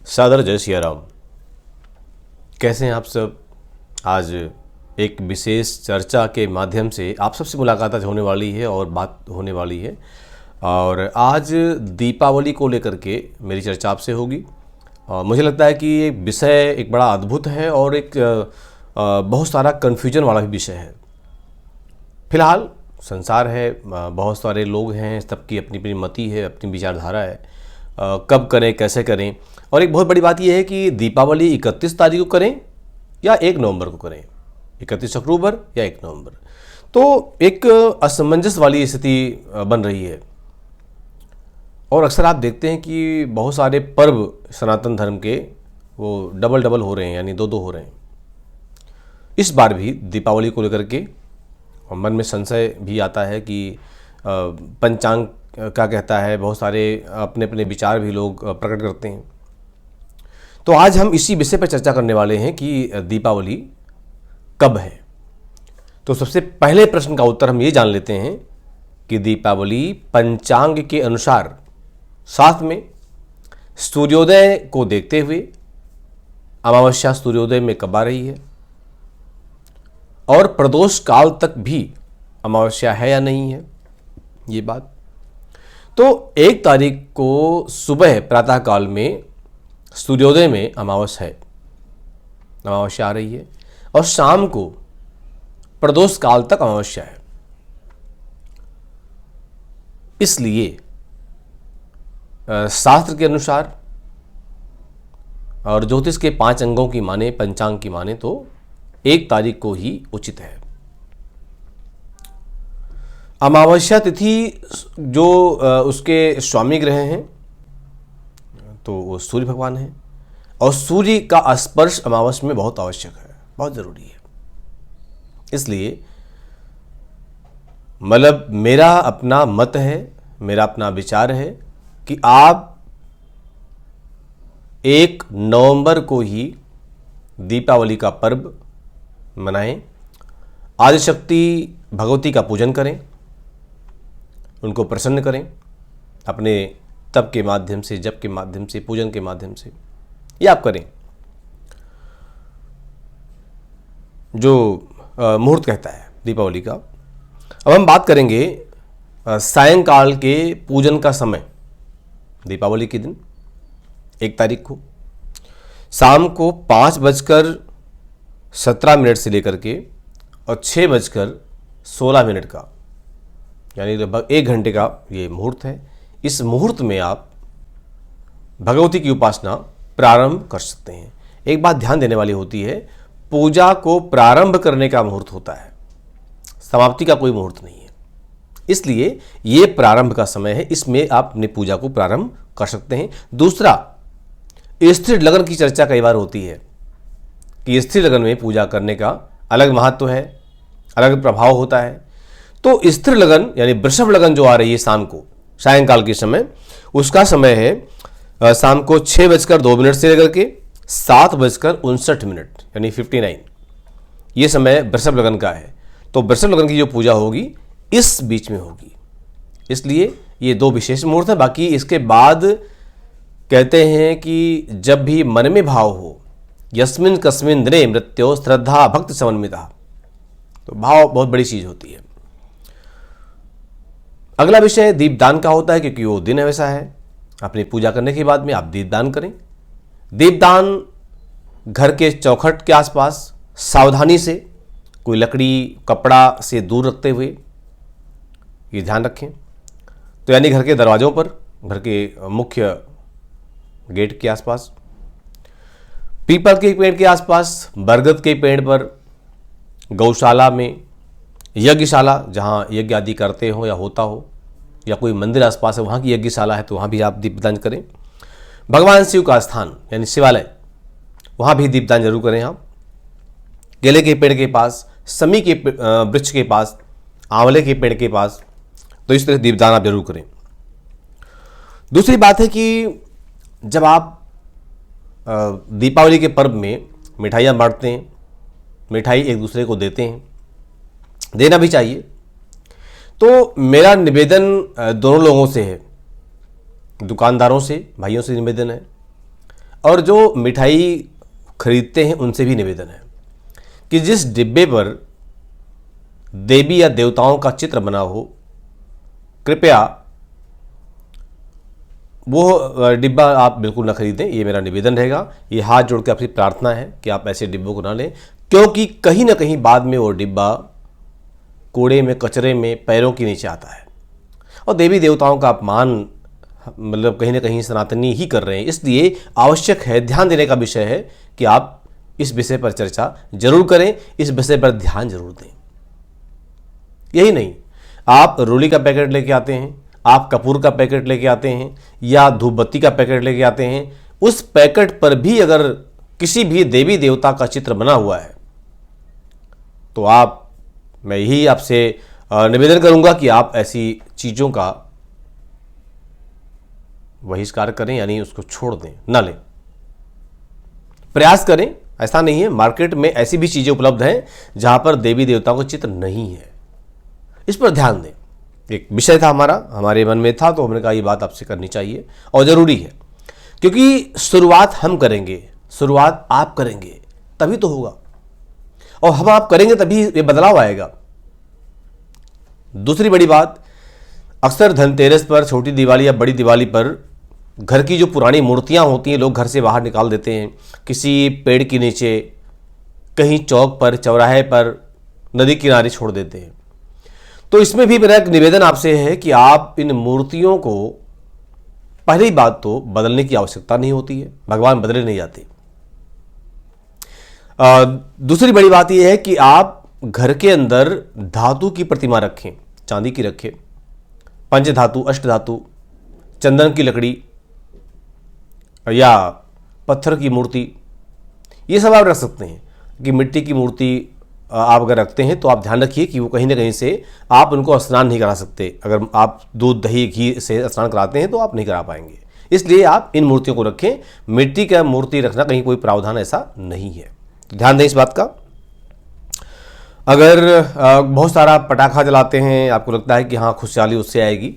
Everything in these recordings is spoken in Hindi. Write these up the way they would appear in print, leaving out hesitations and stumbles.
सादर जय सिया राम। कैसे हैं आप सब। आज एक विशेष चर्चा के माध्यम से आप सबसे मुलाकात आज होने वाली है और बात होने वाली है। और आज दीपावली को लेकर के मेरी चर्चा आपसे होगी। और मुझे लगता है कि ये विषय एक बड़ा अद्भुत है और एक बहुत सारा कन्फ्यूजन वाला भी विषय है। फिलहाल संसार है, बहुत सारे लोग हैं, सबकी अपनी अपनी मति है, अपनी विचारधारा है, कब करें कैसे करें। और एक बहुत बड़ी बात यह है कि दीपावली 31 तारीख को करें या 1 नवंबर को करें, 31 अक्टूबर या 1 नवंबर। तो एक असमंजस वाली स्थिति बन रही है। और अक्सर आप देखते हैं कि बहुत सारे पर्व सनातन धर्म के वो डबल डबल हो रहे हैं, यानी दो दो हो रहे हैं। इस बार भी दीपावली को लेकर के मन में संशय भी आता है कि पंचांग क्या कहता है, बहुत सारे अपने अपने विचार भी लोग प्रकट करते हैं। तो आज हम इसी विषय पर चर्चा करने वाले हैं कि दीपावली कब है। तो सबसे पहले प्रश्न का उत्तर हम ये जान लेते हैं कि दीपावली पंचांग के अनुसार साथ में सूर्योदय को देखते हुए अमावस्या सूर्योदय में कब आ रही है और प्रदोष काल तक भी अमावस्या है या नहीं है, ये बात। तो 1 तारीख को सुबह प्रातः काल में सूर्योदय में अमावस्या है, अमावस्या आ रही है, और शाम को प्रदोष काल तक अमावस्या है। इसलिए शास्त्र के अनुसार और ज्योतिष के 5 अंगों की माने, पंचांग की माने, तो 1 तारीख को ही उचित है। अमावस्या तिथि जो उसके स्वामी ग्रह हैं तो वो सूर्य भगवान हैं, और सूर्य का स्पर्श अमावस्या में बहुत आवश्यक है, बहुत ज़रूरी है। इसलिए मतलब मेरा अपना मत है, मेरा अपना विचार है कि आप 1 नवंबर को ही दीपावली का पर्व मनाएं, आदिशक्ति भगवती का पूजन करें, उनको प्रसन्न करें अपने तप के माध्यम से, जप के माध्यम से, पूजन के माध्यम से, ये आप करें जो मुहूर्त कहता है दीपावली का। अब हम बात करेंगे सायंकाल के पूजन का समय। दीपावली के दिन 1 तारीख को शाम को 5:17 से लेकर के और 6:16 का, यानी लगभग 1 घंटे का ये मुहूर्त है। इस मुहूर्त में आप भगवती की उपासना प्रारंभ कर सकते हैं। एक बात ध्यान देने वाली होती है, पूजा को प्रारंभ करने का मुहूर्त होता है, समाप्ति का कोई मुहूर्त नहीं है। इसलिए ये प्रारंभ का समय है, इसमें आप अपनी पूजा को प्रारंभ कर सकते हैं। दूसरा, स्थिर लगन की चर्चा कई बार होती है कि स्थिर लगन में पूजा करने का अलग महत्व है, अलग प्रभाव होता है। तो स्थिर लगन यानी वृषभ लगन जो आ रही है शाम को, सायंकाल के समय, उसका समय है शाम को 6:02 से लेकर के 7:59 यानी 59। ये समय वृषभ लगन का है। तो वृषभ लगन की जो पूजा होगी इस बीच में होगी। इसलिए ये 2 विशेष मुहूर्त है। बाकी इसके बाद कहते हैं कि जब भी मन में भाव हो, यस्मिन कस्मिन दिने मृत्यो श्रद्धा भक्ति समन्विता, तो भाव बहुत बड़ी चीज होती है। अगला विषय दीपदान का होता है, क्योंकि वो दिन वैसा है। अपनी पूजा करने के बाद में आप दीपदान करें। दीपदान घर के चौखट के आसपास सावधानी से, कोई लकड़ी कपड़ा से दूर रखते हुए, ये ध्यान रखें। तो यानी घर के दरवाजों पर, घर के मुख्य गेट के आसपास, पीपल के पेड़ के आसपास, बरगद के पेड़ पर, गौशाला में, यज्ञशाला जहाँ यज्ञ आदि करते हो या होता हो, या कोई मंदिर आसपास है वहाँ की यज्ञशाला है तो वहाँ भी आप दीपदान करें। भगवान शिव का स्थान यानी शिवालय, वहाँ भी दीपदान जरूर करें आप। केले के पेड़ के पास, समी के वृक्ष के पास, आंवले के पेड़ के पास, तो इस तरह दीपदान आप जरूर करें। दूसरी बात है कि जब आप दीपावली के पर्व में मिठाइयाँ बांटते हैं, मिठाई एक दूसरे को देते हैं, देना भी चाहिए। तो मेरा निवेदन दोनों लोगों से है, दुकानदारों से, भाइयों से निवेदन है, और जो मिठाई खरीदते हैं उनसे भी निवेदन है कि जिस डिब्बे पर देवी या देवताओं का चित्र बना हो, कृपया वो डिब्बा आप बिल्कुल ना खरीदें। ये मेरा निवेदन रहेगा। ये हाथ जोड़ के आपकी प्रार्थना है कि आप ऐसे डिब्बों को ना लें, क्योंकि कहीं ना कहीं बाद में वो डिब्बा कूड़े में, कचरे में, पैरों के नीचे आता है और देवी देवताओं का अपमान मतलब कहीं ना कहीं सनातनी ही कर रहे हैं। इसलिए आवश्यक है, ध्यान देने का विषय है कि आप इस विषय पर चर्चा जरूर करें, इस विषय पर ध्यान जरूर दें। यही नहीं, आप रोली का पैकेट लेके आते हैं, आप कपूर का पैकेट लेके आते हैं या धूपबत्ती का पैकेट लेके आते हैं, उस पैकेट पर भी अगर किसी भी देवी देवता का चित्र बना हुआ है तो मैं यही आपसे निवेदन करूंगा कि आप ऐसी चीज़ों का बहिष्कार करें, यानी उसको छोड़ दें, ना लें। प्रयास करें, ऐसा नहीं है, मार्केट में ऐसी भी चीज़ें उपलब्ध हैं जहां पर देवी देवताओं का चित्र नहीं है। इस पर ध्यान दें। एक विषय था हमारे मन में था, तो हमने कहा ये बात आपसे करनी चाहिए और ज़रूरी है, क्योंकि शुरुआत हम करेंगे, शुरुआत आप करेंगे तभी तो होगा, और हम आप करेंगे तभी ये बदलाव आएगा। दूसरी बड़ी बात, अक्सर धनतेरस पर, छोटी दिवाली या बड़ी दिवाली पर घर की जो पुरानी मूर्तियां होती हैं लोग घर से बाहर निकाल देते हैं, किसी पेड़ के नीचे, कहीं चौक पर, चौराहे पर, नदी किनारे छोड़ देते हैं। तो इसमें भी मेरा एक निवेदन आपसे है कि आप इन मूर्तियों को, पहली बात तो बदलने की आवश्यकता नहीं होती है, भगवान बदले नहीं जाते। दूसरी बड़ी बात यह है कि आप घर के अंदर धातु की प्रतिमा रखें, चांदी की रखें, पंचधातु, अष्टधातु, चंदन की लकड़ी या पत्थर की मूर्ति, ये सब आप रख सकते हैं। कि मिट्टी की मूर्ति आप अगर रखते हैं तो आप ध्यान रखिए कि वो कहीं ना कहीं से आप उनको स्नान नहीं करा सकते। अगर आप दूध, दही, घी से स्नान कराते हैं तो आप नहीं करा पाएंगे, इसलिए आप इन मूर्तियों को रखें। मिट्टी का मूर्ति रखना कहीं कोई प्रावधान ऐसा नहीं है, ध्यान दें इस बात का। अगर बहुत सारा पटाखा जलाते हैं, आपको लगता है कि हाँ खुशहाली उससे आएगी,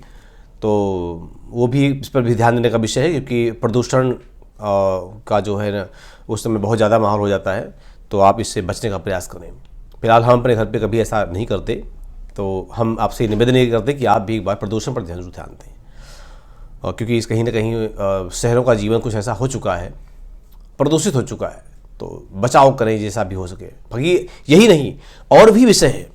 तो वो भी, इस पर भी ध्यान देने का विषय है, क्योंकि प्रदूषण का जो है ना उस समय बहुत ज़्यादा माहौल हो जाता है, तो आप इससे बचने का प्रयास करें। फिलहाल हम अपने घर पे कभी ऐसा नहीं करते, तो हम आपसे निवेदन ये करते कि आप भी एक बार प्रदूषण पर जरूर ध्यान दें, और क्योंकि इस कहीं ना कहीं शहरों का जीवन कुछ ऐसा हो चुका है, प्रदूषित हो चुका है, तो बचाव करें जैसा भी हो सके। बाकी यही नहीं, और भी विषय है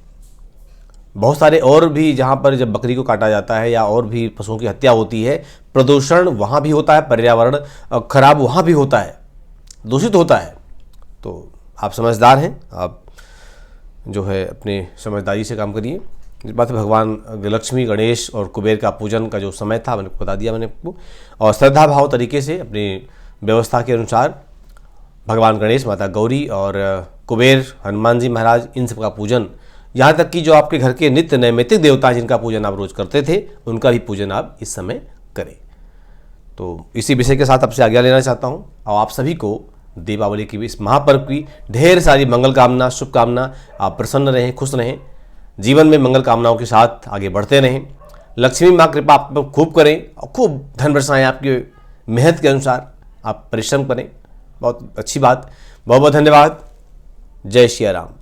बहुत सारे, और भी, जहाँ पर जब बकरी को काटा जाता है या और भी पशुओं की हत्या होती है, प्रदूषण वहाँ भी होता है, पर्यावरण खराब वहाँ भी होता है, दूषित होता है। तो आप समझदार हैं, आप जो है अपने समझदारी से काम करिए। इस बात है, भगवान लक्ष्मी, गणेश और कुबेर का पूजन का जो समय था मैंने बता दिया मैंने आपको, और श्रद्धा भाव तरीके से अपनी व्यवस्था के अनुसार भगवान गणेश, माता गौरी और कुबेर, हनुमान जी महाराज, इन सब का पूजन, यहाँ तक कि जो आपके घर के नित्य नैमित्तिक देवता जिनका पूजन आप रोज करते थे, उनका भी पूजन आप इस समय करें। तो इसी विषय के साथ आपसे आज्ञा लेना चाहता हूँ, और आप सभी को दीपावली की भी, इस महापर्व की ढेर सारी मंगल कामना, शुभकामना। आप प्रसन्न रहें, खुश रहें, जीवन में मंगल कामनाओं के साथ आगे बढ़ते रहें। लक्ष्मी माँ कृपा आप पर खूब करें और खूब धन बरसाएं, आपके मेहनत के अनुसार आप परिश्रम करें। बहुत अच्छी बात, बहुत बहुत धन्यवाद। जय श्री राम।